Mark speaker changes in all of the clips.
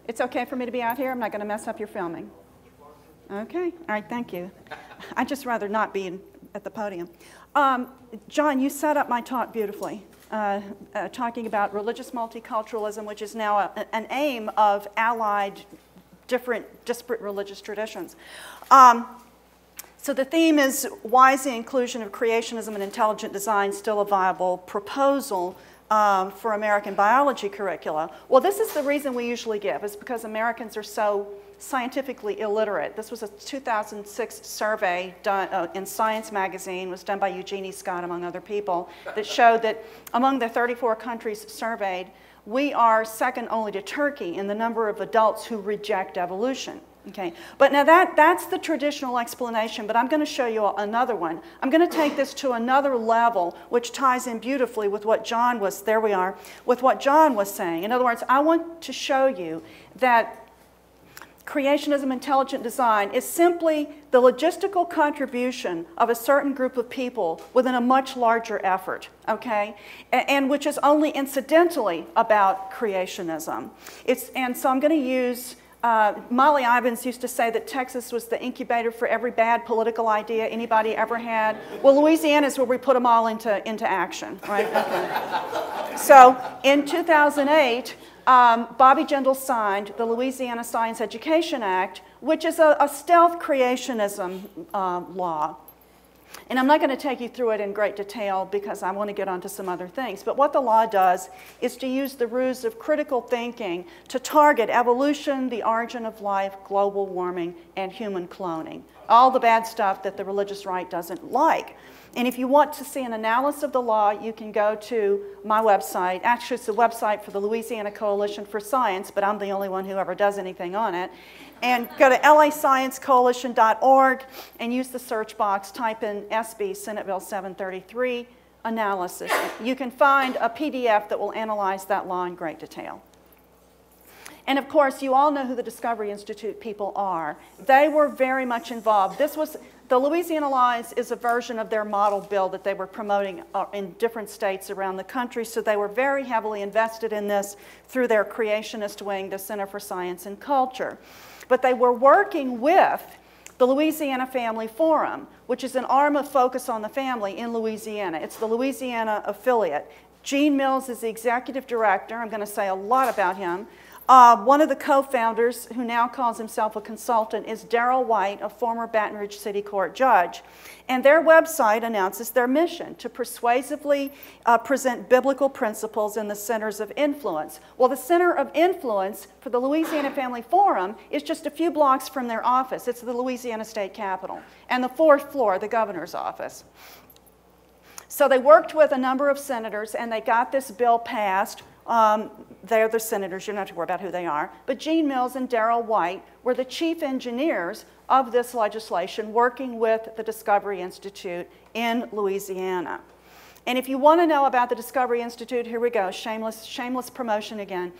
Speaker 1: It's okay for me to be out here? I'm not going to mess up your filming. Okay. All right, thank you. I'd just rather not be at the podium. John, you set up my talk beautifully, talking about religious multiculturalism, which is now an aim of allied, disparate religious traditions. So the theme is, why is the inclusion of creationism and intelligent design still a viable proposal for American biology curricula? Well, this is the reason we usually give, is because Americans are so scientifically illiterate. This was a 2006 survey done in Science magazine, was done by Eugenie Scott, among other people, that showed that among the 34 countries surveyed, we are second only to Turkey in the number of adults who reject evolution. Okay, but now that's the traditional explanation, but I'm going to show you another one. I'm going to take this to another level, which ties in beautifully with what John was, there we are, with what John was saying. In other words, I want to show you that creationism, intelligent design is simply the logistical contribution of a certain group of people within a much larger effort, okay? And which is only incidentally about creationism. And so I'm going to use Molly Ivins used to say that Texas was the incubator for every bad political idea anybody ever had. Well, Louisiana is where we put them all into action, right? Okay. So in 2008, Bobby Jindal signed the Louisiana Science Education Act, which is a stealth creationism law. And I'm not going to take you through it in great detail because I want to get onto some other things. But what the law does is to use the ruse of critical thinking to target evolution, the origin of life, global warming, and human cloning. All the bad stuff that the religious right doesn't like. And if you want to see an analysis of the law, you can go to my website. Actually, it's the website for the Louisiana Coalition for Science, but I'm the only one who ever does anything on it. And go to lasciencecoalition.org and use the search box, type in SB Senate Bill 733 analysis. You can find a PDF that will analyze that law in great detail. And of course, you all know who the Discovery Institute people are. They were very much involved. The Louisiana Law is a version of their model bill that they were promoting in different states around the country, so they were very heavily invested in this through their creationist wing, the Center for Science and Culture. But they were working with the Louisiana Family Forum, which is an arm of Focus on the Family in Louisiana. It's the Louisiana affiliate. Gene Mills is the executive director. I'm going to say a lot about him. One of the co-founders, who now calls himself a consultant, is Darrell White, a former Baton Rouge City Court judge. And their website announces their mission to persuasively present biblical principles in the centers of influence. Well, the center of influence for the Louisiana Family Forum is just a few blocks from their office. It's the Louisiana State Capitol, and the fourth floor, the governor's office. So they worked with a number of senators, and they got this bill passed. They're the senators, you don't have to worry about who they are. But Gene Mills and Darrell White were the chief engineers of this legislation, working with the Discovery Institute in Louisiana. And if you want to know about the Discovery Institute, here we go, shameless promotion again.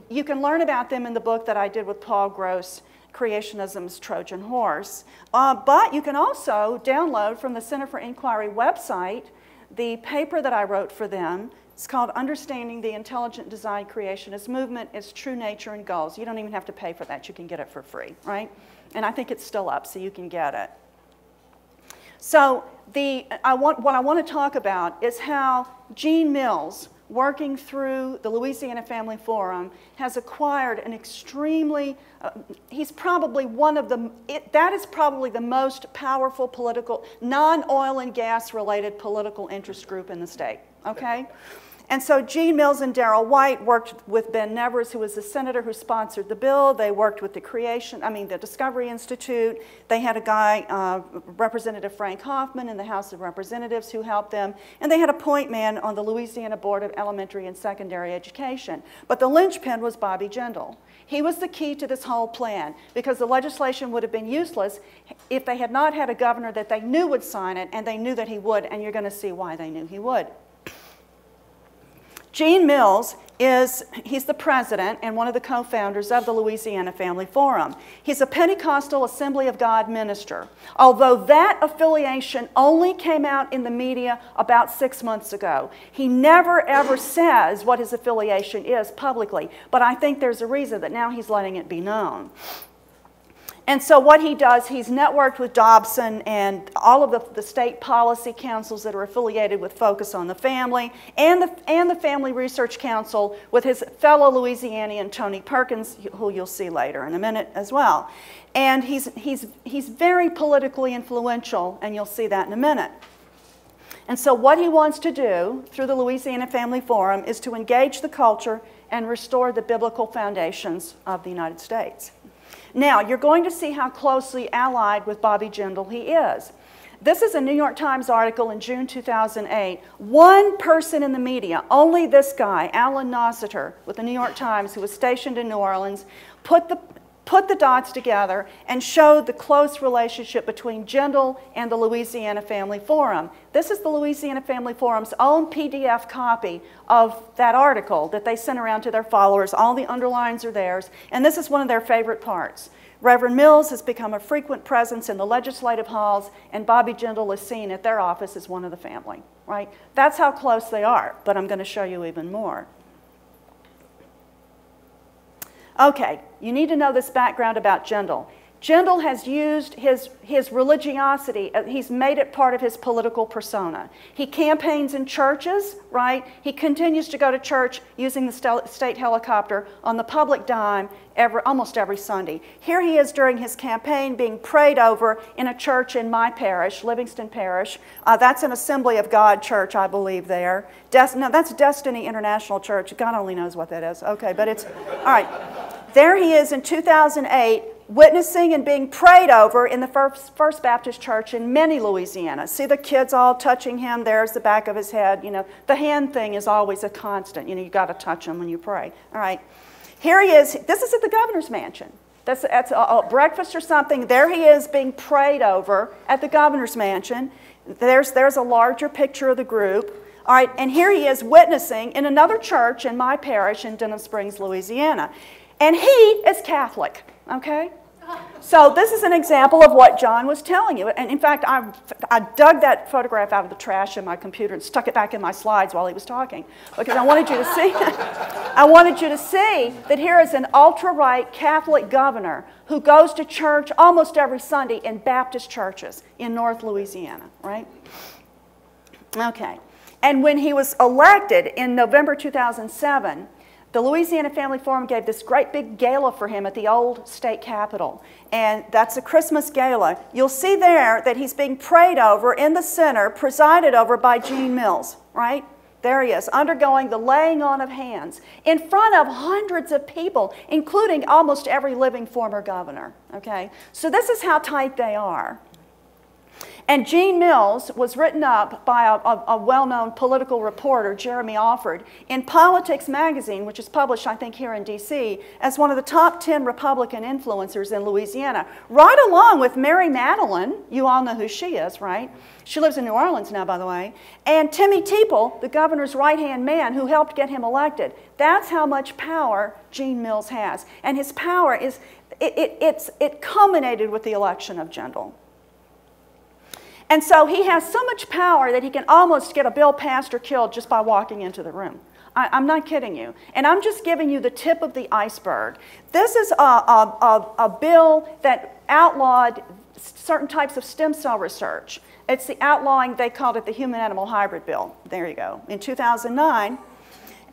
Speaker 1: You can learn about them in the book that I did with Paul Gross, Creationism's Trojan Horse. But you can also download from the Center for Inquiry website the paper that I wrote for them. It's called Understanding the Intelligent Design Creationist Movement, Its True Nature and Goals. You don't even have to pay for that. You can get it for free, right? And I think it's still up, so you can get it. So what I want to talk about is how Gene Mills, working through the Louisiana Family Forum, has acquired an extremely, he's probably one of the, that is probably the most powerful political, non-oil and gas related political interest group in the state, okay? And so Gene Mills and Darrell White worked with Ben Nevers, who was the senator who sponsored the bill. They worked with the Discovery Institute. They had a guy, Representative Frank Hoffman in the House of Representatives, who helped them. And they had a point man on the Louisiana Board of Elementary and Secondary Education. But the linchpin was Bobby Jindal. He was the key to this whole plan, because the legislation would have been useless if they had not had a governor that they knew would sign it, and they knew that he would, and you're going to see why they knew he would. Gene Mills he's the president and one of the co-founders of the Louisiana Family Forum. He's a Pentecostal Assembly of God minister, although that affiliation only came out in the media about 6 months ago. He never ever says what his affiliation is publicly, but I think there's a reason that now he's letting it be known. And so what he does, he's networked with Dobson and all of the state policy councils that are affiliated with Focus on the Family, and the Family Research Council with his fellow Louisianian Tony Perkins, who you'll see later in a minute as well. And he's very politically influential, and you'll see that in a minute. And so what he wants to do through the Louisiana Family Forum is to engage the culture and restore the biblical foundations of the United States. Now, you're going to see how closely allied with Bobby Jindal he is. This is a New York Times article in June 2008. One person in the media, only this guy, Alan Nossiter, with the New York Times, who was stationed in New Orleans, put the dots together and showed the close relationship between Jindal and the Louisiana Family Forum. This is the Louisiana Family Forum's own PDF copy of that article that they sent around to their followers. All the underlines are theirs, and this is one of their favorite parts. Reverend Mills has become a frequent presence in the legislative halls, and Bobby Jindal is seen at their office as one of the family, right? That's how close they are, but I'm going to show you even more. Okay, you need to know this background about Jindal. Jindal has used his religiosity, he's made it part of his political persona. He campaigns in churches, right? He continues to go to church using the state helicopter on the public dime almost every Sunday. Here he is during his campaign being prayed over in a church in my parish, Livingston Parish. That's an Assembly of God church, I believe, there. No, that's Destiny International Church. God only knows what that is. Okay, but it's, all right. There he is in 2008, witnessing and being prayed over in the First Baptist Church in Many, Louisiana. See the kids all touching him. There's the back of his head. You know, the hand thing is always a constant. You know, you got to touch him when you pray. All right. Here he is. This is at the governor's mansion. That's a breakfast or something. There he is being prayed over at the governor's mansion. There's a larger picture of the group. All right. And here he is witnessing in another church in my parish in Denham Springs, Louisiana. And he is Catholic. Okay? So this is an example of what John was telling you. And in fact, I dug that photograph out of the trash in my computer and stuck it back in my slides while he was talking, because I wanted you to see, I wanted you to see that here is an ultra-right Catholic governor who goes to church almost every Sunday in Baptist churches in North Louisiana, right? Okay. And when he was elected in November 2007, the Louisiana Family Forum gave this great big gala for him at the old state capitol. And that's a Christmas gala. You'll see there that he's being prayed over in the center, presided over by Gene Mills, right? There he is, undergoing the laying on of hands in front of hundreds of people, including almost every living former governor, okay? So this is how tight they are. And Gene Mills was written up by a well-known political reporter, Jeremy Alford, in Politics magazine, which is published, I think, here in D.C., as one of the top 10 Republican influencers in Louisiana, right along with Mary Madeline. You all know who she is, right? She lives in New Orleans now, by the way. And Timmy Teeple, the governor's right-hand man who helped get him elected. That's how much power Gene Mills has. And his power is, it culminated with the election of Jindal. And so he has so much power that he can almost get a bill passed or killed just by walking into the room. I'm not kidding you. And I'm just giving you the tip of the iceberg. This is a bill that outlawed certain types of stem cell research. It's the outlawing, they called it the human-animal hybrid bill. There you go, in 2009.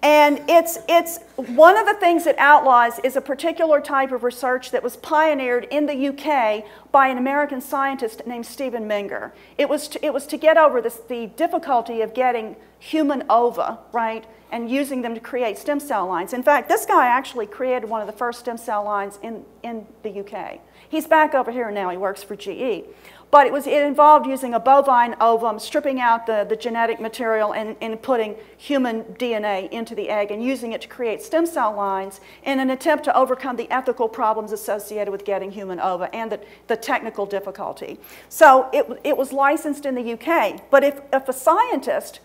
Speaker 1: And it's one of the things it outlaws is a particular type of research that was pioneered in the UK by an American scientist named Stephen Menger. It was to get over the difficulty of getting human ova, right, and using them to create stem cell lines. In fact, this guy actually created one of the first stem cell lines in the UK. He's back over here now. He works for GE. But it involved using a bovine ovum, stripping out the genetic material and putting human DNA into the egg and using it to create stem cell lines in an attempt to overcome the ethical problems associated with getting human ova and the technical difficulty. So it was licensed in the UK. But if a scientist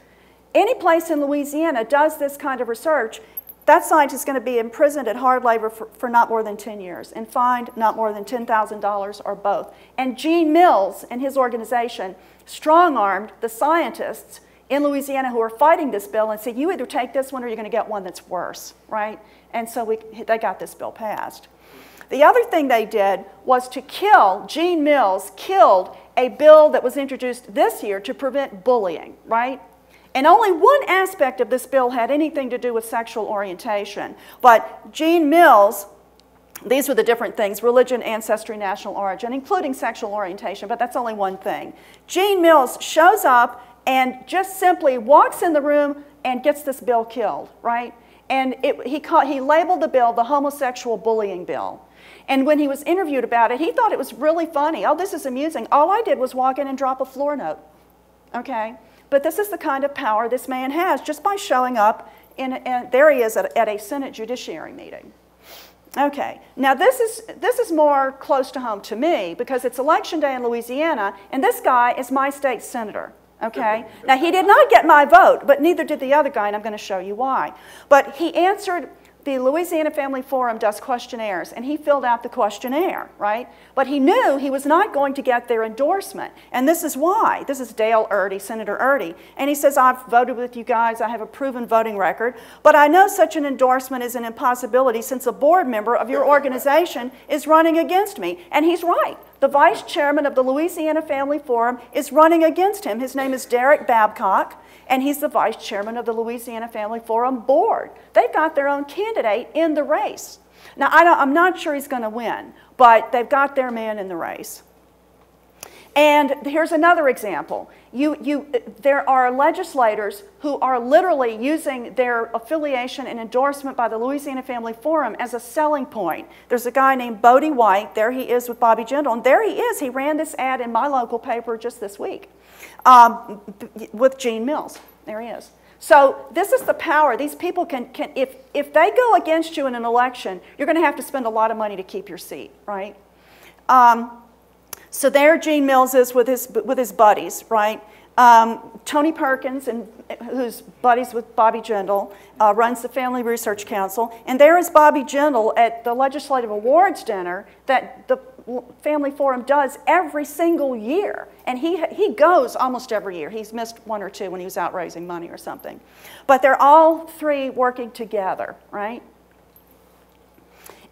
Speaker 1: any place in Louisiana does this kind of research, that scientist is going to be imprisoned at hard labor for not more than 10 years and fined not more than $10,000 or both. And Gene Mills and his organization strong-armed the scientists in Louisiana who are fighting this bill and said, you either take this one or you're going to get one that's worse, right? And so they got this bill passed. The other thing they did was to kill, Gene Mills killed a bill that was introduced this year to prevent bullying, right? And only one aspect of this bill had anything to do with sexual orientation. But Gene Mills, these were the different things, religion, ancestry, national origin, including sexual orientation, but that's only one thing. Gene Mills shows up and just simply walks in the room and gets this bill killed, right? And he labeled the bill the homosexual bullying bill. And when he was interviewed about it, he thought it was really funny. Oh, this is amusing. All I did was walk in and drop a floor note, okay? But this is the kind of power this man has just by showing up, there he is at a Senate Judiciary meeting. Okay, now this is more close to home to me because it's election day in Louisiana, and this guy is my state senator. Okay, now he did not get my vote, but neither did the other guy, and I'm going to show you why. But he answered. The Louisiana Family Forum does questionnaires, and he filled out the questionnaire, right? But he knew he was not going to get their endorsement, and this is why. This is Dale Erdy, Senator Erdy, and he says, I've voted with you guys, I have a proven voting record, but I know such an endorsement is an impossibility since a board member of your organization is running against me. And he's right. The vice chairman of the Louisiana Family Forum is running against him. His name is Derek Babcock, and he's the vice chairman of the Louisiana Family Forum board. They've got their own candidate in the race. Now, I'm not sure he's going to win, but they've got their man in the race. And here's another example. There are legislators who are literally using their affiliation and endorsement by the Louisiana Family Forum as a selling point. There's a guy named Bodie White. There he is with Bobby Jindal. And there he is. He ran this ad in my local paper just this week with Gene Mills. There he is. So this is the power. These people can if they go against you in an election, you're going to have to spend a lot of money to keep your seat, right? So there Gene Mills is with his buddies, right? Tony Perkins, who's buddies with Bobby Jindal, runs the Family Research Council. And there is Bobby Jindal at the Legislative Awards dinner that the Family Forum does every single year. And he goes almost every year. He's missed one or two when he was out raising money or something. But they're all three working together, right?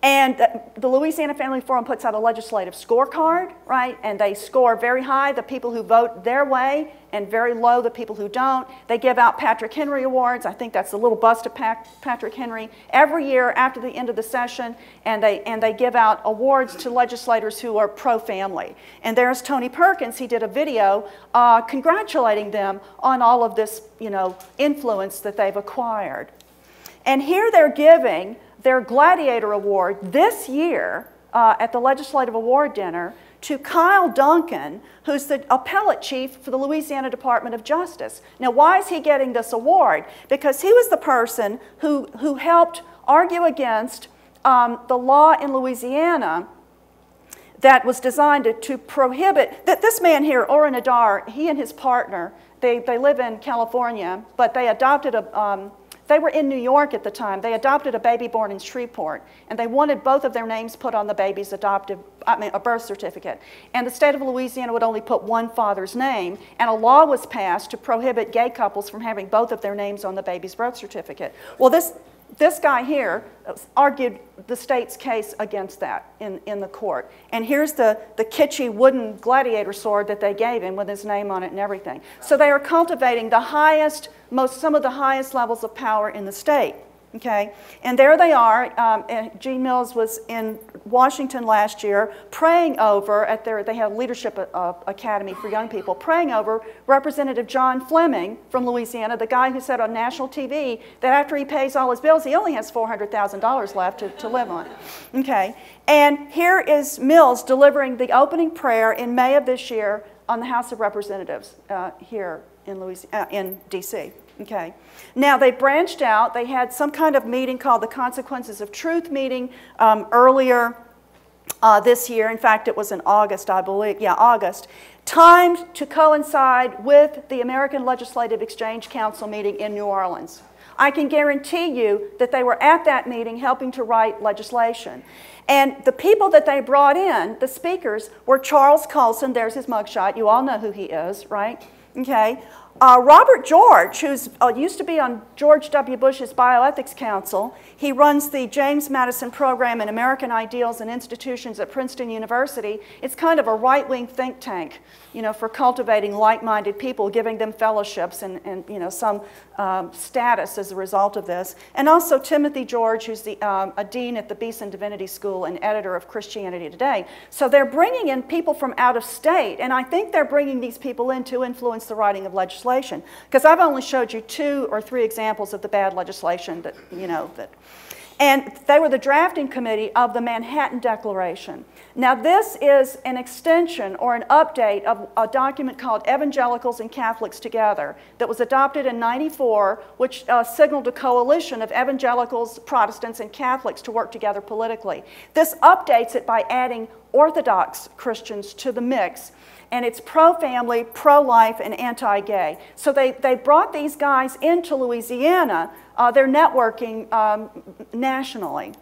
Speaker 1: And the Louisiana Family Forum puts out a legislative scorecard, right? And they score very high the people who vote their way and very low the people who don't. They give out Patrick Henry Awards. I think that's the little bust of Patrick Henry every year after the end of the session. And they give out awards to legislators who are pro-family. And there's Tony Perkins. He did a video congratulating them on all of this, influence that they've acquired. And here they're giving their Gladiator Award this year at the Legislative Award dinner to Kyle Duncan, who's the appellate chief for the Louisiana Department of Justice. Now, why is he getting this award? Because he was the person who helped argue against the law in Louisiana that was designed to prohibit, that this man here, Oren Adar, he and his partner, they live in California, but they adopted they were in New York at the time. They adopted a baby born in Shreveport, and they wanted both of their names put on the baby's a birth certificate. And the state of Louisiana would only put one father's name, and a law was passed to prohibit gay couples from having both of their names on the baby's birth certificate. Well, this guy here argued the state's case against that in the court. And here's the kitschy wooden gladiator sword that they gave him with his name on it and everything. So they are cultivating some of the highest levels of power in the state. Okay, and there they are. Gene Mills was in Washington last year praying over they had a leadership academy for young people, praying over Representative John Fleming from Louisiana, the guy who said on national TV that after he pays all his bills, he only has $400,000 left to live on. Okay, and here is Mills delivering the opening prayer in May of this year on the House of Representatives here in D.C. Okay. Now, they branched out. They had some kind of meeting called the Consequences of Truth meeting earlier this year. In fact, it was in August, I believe. Yeah, August. timed to coincide with the American Legislative Exchange Council meeting in New Orleans. I can guarantee you that they were at that meeting helping to write legislation. And the people that they brought in, the speakers, were Charles Colson. There's his mugshot. You all know who he is, right? Okay. Robert George, who's used to be on George W. Bush's Bioethics Council. He runs the James Madison Program in American Ideals and Institutions at Princeton University. It's kind of a right-wing think tank, you know, for cultivating like-minded people, giving them fellowships and you know, some status as a result of this. And also Timothy George, who's a dean at the Beeson Divinity School and editor of Christianity Today. So they're bringing in people from out of state, and I think they're bringing these people in to influence the writing of legislation. Because I've only showed you 2 or 3 examples of the bad legislation that, you know, and they were the drafting committee of the Manhattan Declaration. Now this is an extension or an update of a document called Evangelicals and Catholics Together that was adopted in '94, which signaled a coalition of evangelicals, Protestants, and Catholics to work together politically. This updates it by adding Orthodox Christians to the mix. And it's pro-family, pro-life, and anti-gay. So they brought these guys into Louisiana. They're networking nationally.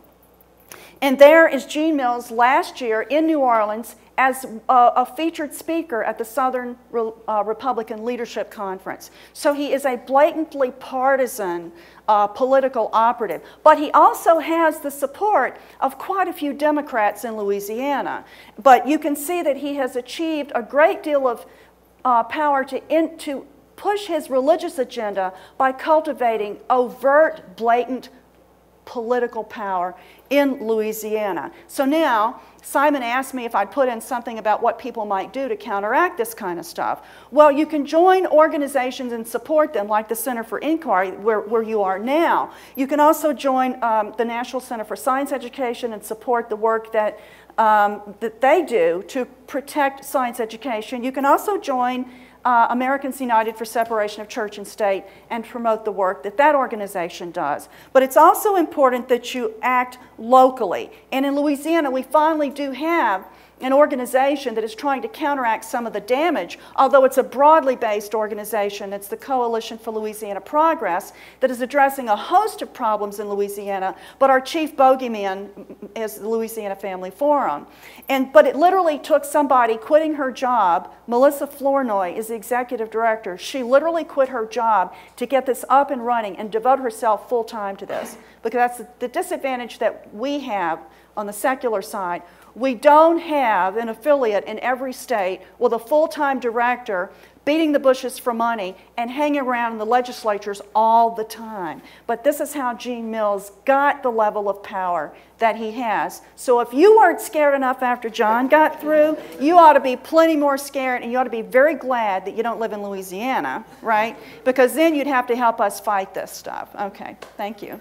Speaker 1: And there is Gene Mills last year in New Orleans as a featured speaker at the Southern Republican Leadership Conference. So he is a blatantly partisan political operative. But he also has the support of quite a few Democrats in Louisiana. But you can see that he has achieved a great deal of power to push his religious agenda by cultivating overt, blatant political power in Louisiana. So now, Simon asked me if I'd put in something about what people might do to counteract this kind of stuff. Well, you can join organizations and support them, like the Center for Inquiry, where you are now. You can also join the National Center for Science Education and support the work that they do to protect science education. You can also join Americans United for Separation of Church and State and promote the work that that organization does. But it's also important that you act locally. And in Louisiana, we finally do have an organization that is trying to counteract some of the damage, although it's a broadly based organization. It's the Coalition for Louisiana Progress that is addressing a host of problems in Louisiana, but our chief bogeyman is the Louisiana Family Forum. But it literally took somebody quitting her job. Melissa Flournoy is the executive director. She literally quit her job to get this up and running and devote herself full-time to this, because that's the disadvantage that we have on the secular side. We don't have an affiliate in every state with a full-time director beating the bushes for money and hanging around in the legislatures all the time. But this is how Gene Mills got the level of power that he has. So if you weren't scared enough after John got through, you ought to be plenty more scared, and you ought to be very glad that you don't live in Louisiana, right? Because then you'd have to help us fight this stuff. Okay, thank you.